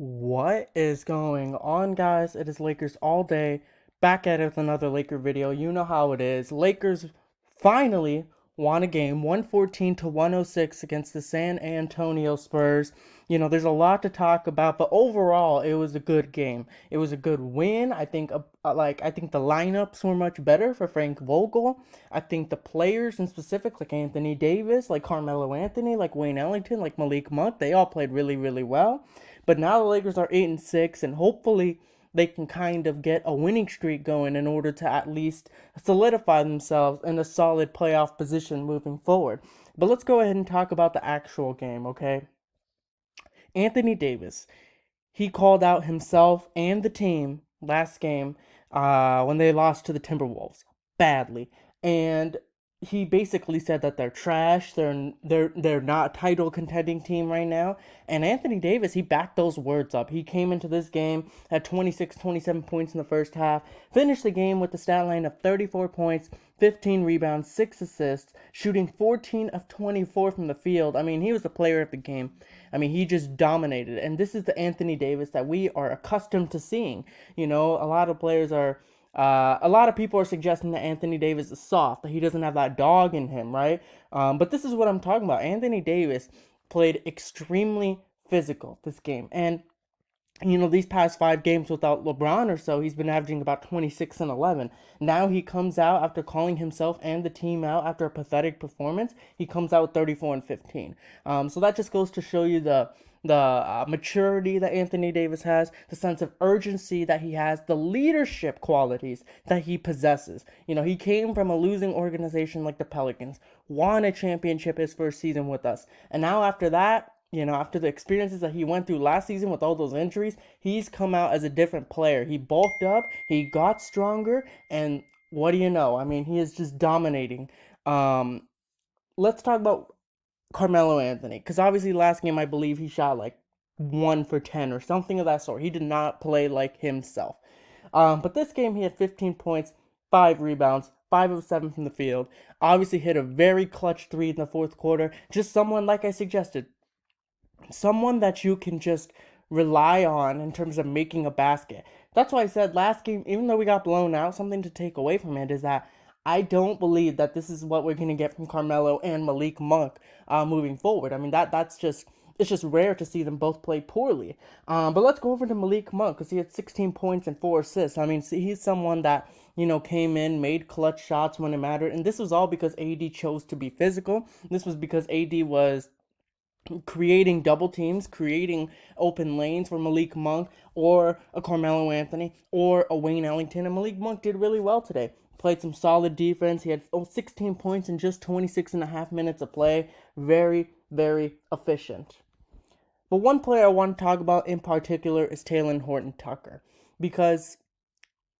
What is going on, guys? It is Lakers all day. Back at it with another Laker video. You know how it is. Lakers finally won a game 114 to 106 against the San Antonio Spurs. There's a lot to talk about, but overall, it was a good game. It was a good win. I think the lineups were much better for Frank Vogel. I think the players in specific, like Anthony Davis, like Carmelo Anthony, like Wayne Ellington, like Malik Monk, they all played really, really well. But now the Lakers are 8-6, and hopefully they can kind of get a winning streak going in order to at least solidify themselves in a solid playoff position moving forward. But let's go ahead and talk about the actual game, okay? Anthony Davis, he called out himself and the team last game when they lost to the Timberwolves badly, and he basically said that they're trash. They're not a title contending team right now. And Anthony Davis, he backed those words up. He came into this game at 26, 27 points in the first half, finished the game with the stat line of 34 points, 15 rebounds, 6 assists, shooting 14 of 24 from the field. I mean, he was the player of the game. I mean, he just dominated. And this is the Anthony Davis that we are accustomed to seeing. A lot of people are suggesting that Anthony Davis is soft, that he doesn't have that dog in him, right? But this is what I'm talking about. Anthony Davis played extremely physical this game. And these past 5 games without LeBron or so, he's been averaging about 26 and 11. Now he comes out after calling himself and the team out after a pathetic performance. He comes out with 34 and 15. So that just goes to show you the maturity that Anthony Davis has, the sense of urgency that he has, the leadership qualities that he possesses. He came from a losing organization like the Pelicans, won a championship his first season with us, and now after that, after the experiences that he went through last season with all those injuries, he's come out as a different player. He bulked up, he got stronger, and what do you know? I mean, he is just dominating. Let's talk about Carmelo Anthony, because obviously last game I believe he shot like 1 for 10 or something of that sort. He did not play like himself. But this game he had 15 points, 5 rebounds, 5 of 7 from the field. Obviously hit a very clutch three in the fourth quarter. Just someone, like I suggested, someone that you can just rely on in terms of making a basket. That's why I said last game, even though we got blown out, something to take away from it is that I don't believe that this is what we're going to get from Carmelo and Malik Monk moving forward. I mean, that's just it's just rare to see them both play poorly. But let's go over to Malik Monk because he had 16 points and 4 assists. I mean, see, he's someone that came in, made clutch shots when it mattered, and this was all because AD chose to be physical. This was because AD was creating double teams, creating open lanes for Malik Monk or a Carmelo Anthony or a Wayne Ellington. And Malik Monk did really well today. Played some solid defense. He had 16 points in just 26 and a half minutes of play. Very, very efficient. But one player I want to talk about in particular is Talen-Horton Tucker, because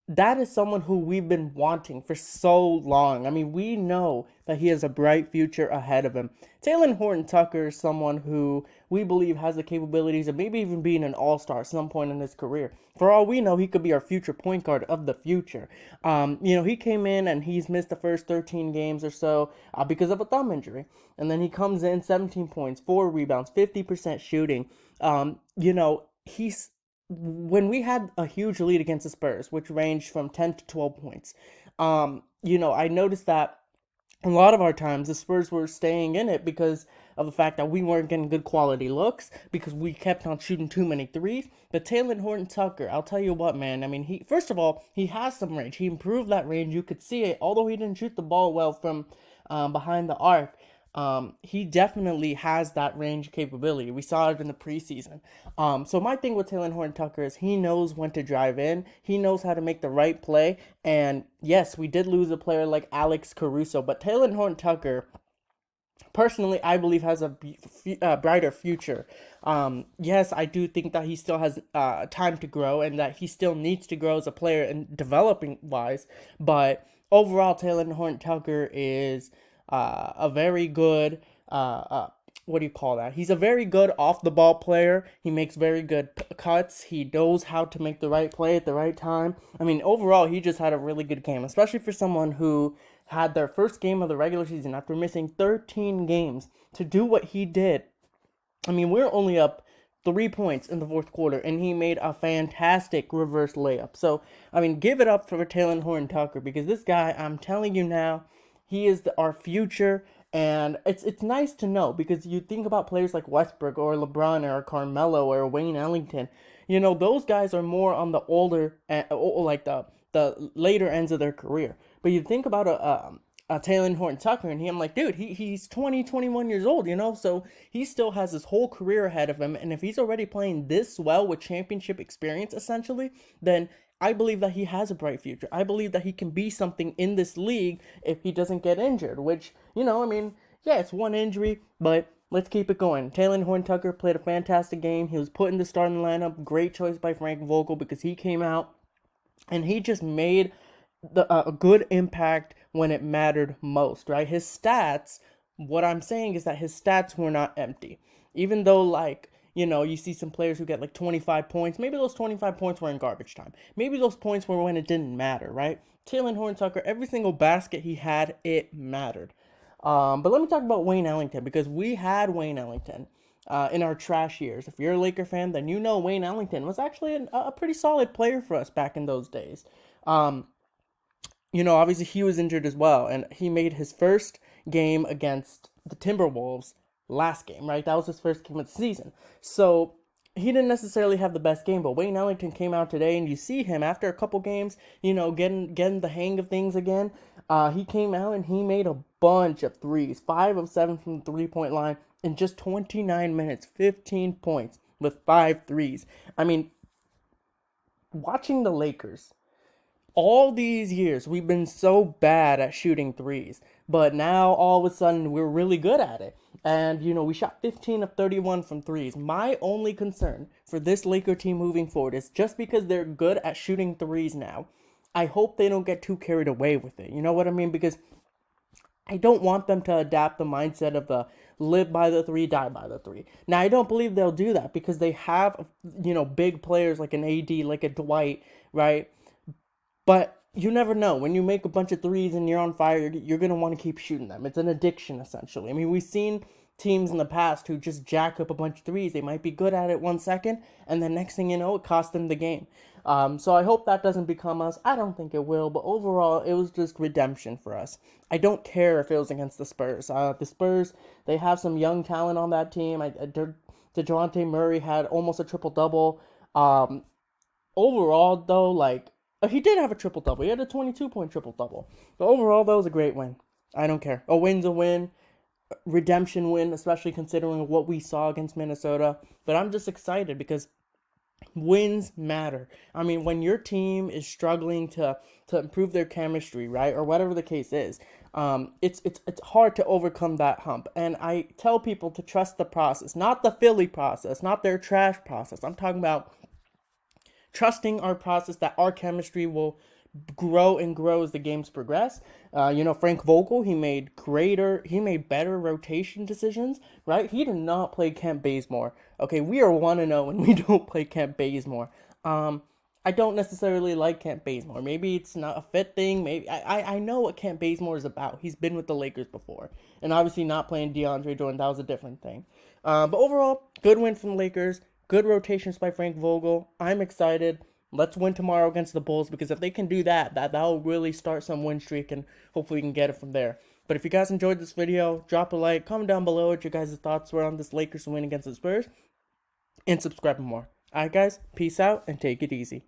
that is someone who we've been wanting for so long. I mean, we know that he has a bright future ahead of him. Taylon-Horton Tucker is someone who we believe has the capabilities of maybe even being an all-star at some point in his career. For all we know, he could be our future point guard of the future. He came in and he's missed the first 13 games or so because of a thumb injury. And then he comes in 17 points, 4 rebounds, 50% shooting. He's when we had a huge lead against the Spurs, which ranged from 10 to 12 points, I noticed that a lot of our times the Spurs were staying in it because of the fact that we weren't getting good quality looks because we kept on shooting too many threes. But Talen-Horton Tucker, I'll tell you what, man. I mean, he first of all, he has some range. He improved that range. You could see it, although he didn't shoot the ball well from behind the arc. He definitely has that range capability. We saw it in the preseason. So my thing with Talen-Horton Tucker is he knows when to drive in. He knows how to make the right play. And yes, we did lose a player like Alex Caruso, but Talen-Horton Tucker, personally, I believe has a brighter future. Yes, I do think that he still has time to grow and that he still needs to grow as a player and developing wise. But overall, Talen-Horton Tucker is a very good what do you call that? He's a very good off the ball player. He makes very good cuts. He knows how to make the right play at the right time. I mean, overall, he just had a really good game, especially for someone who had their first game of the regular season after missing 13 games to do what he did. I mean, we're only up 3 points in the fourth quarter, and he made a fantastic reverse layup. So, I mean, give it up for Talen-Horton Tucker, because this guy, I'm telling you now, he is our future, and it's nice to know, because you think about players like Westbrook or LeBron or Carmelo or Wayne Ellington. Those guys are more on the older, like the later ends of their career. But you think about Taylon-Horton Tucker, and I'm like, dude, he's 20, 21 years old, so he still has his whole career ahead of him. And if he's already playing this well with championship experience, essentially, then I believe that he has a bright future. I believe that he can be something in this league if he doesn't get injured, which, I mean, yeah, it's one injury, but let's keep it going. Taylon-Horton Tucker played a fantastic game. He was put in the starting lineup. Great choice by Frank Vogel, because he came out and he just made a good impact when it mattered most, right? His stats, what I'm saying is that his stats were not empty. Even though, like, you see some players who get like 25 points, maybe those 25 points were in garbage time. Maybe those points were when it didn't matter, right? Taylon-Horton Tucker, every single basket he had, it mattered. But let me talk about Wayne Ellington, because we had Wayne Ellington in our trash years. If you're a Laker fan, then you know Wayne Ellington was actually a pretty solid player for us back in those days. Obviously he was injured as well, and he made his first game against the Timberwolves last game, right? That was his first game of the season. So he didn't necessarily have the best game, but Wayne Ellington came out today, and you see him after a couple games, getting the hang of things again. He came out and he made a bunch of threes, 5 of 7 from the 3-point line in just 29 minutes, 15 points with 5 threes. I mean, watching the Lakers, all these years we've been so bad at shooting threes, but now all of a sudden we're really good at it. And we shot 15 of 31 from threes. My only concern for this Laker team moving forward is, just because they're good at shooting threes now, I hope they don't get too carried away with it. You know what I mean? Because I don't want them to adapt the mindset of the live by the three, die by the three. Now, I don't believe they'll do that, because they have, big players like an AD, like a Dwight, right? But you never know. When you make a bunch of threes and you're on fire, you're going to want to keep shooting them. It's an addiction, essentially. I mean, we've seen teams in the past who just jack up a bunch of threes. They might be good at it 1 second, and then next thing you know, it costs them the game. So I hope that doesn't become us. I don't think it will, but overall, it was just redemption for us. I don't care if it was against the Spurs. The Spurs, they have some young talent on that team. DeJounte Murray had almost a triple-double. Overall, though, like, he did have a triple-double. He had a 22-point triple-double. But overall, that was a great win. I don't care. A win's a win. Redemption win, especially considering what we saw against Minnesota. But I'm just excited, because wins matter. I mean, when your team is struggling to improve their chemistry, right, or whatever the case is, it's hard to overcome that hump. And I tell people to trust the process, not the Philly process, not their trash process. I'm talking about trusting our process, that our chemistry will grow and grow as the games progress. Frank Vogel, he made better rotation decisions, right? He did not play Kent Bazemore. Okay, we are 1-0 when we don't play Kent Bazemore. I don't necessarily like Kent Bazemore. Maybe it's not a fit thing. Maybe I know what Kent Bazemore is about. He's been with the Lakers before. And obviously not playing DeAndre Jordan, that was a different thing. But overall, good win from the Lakers. Good rotations by Frank Vogel. I'm excited. Let's win tomorrow against the Bulls, because if they can do that'll really start some win streak, and hopefully we can get it from there. But if you guys enjoyed this video, drop a like, comment down below what your guys' thoughts were on this Lakers win against the Spurs, and subscribe for more. Alright guys, peace out and take it easy.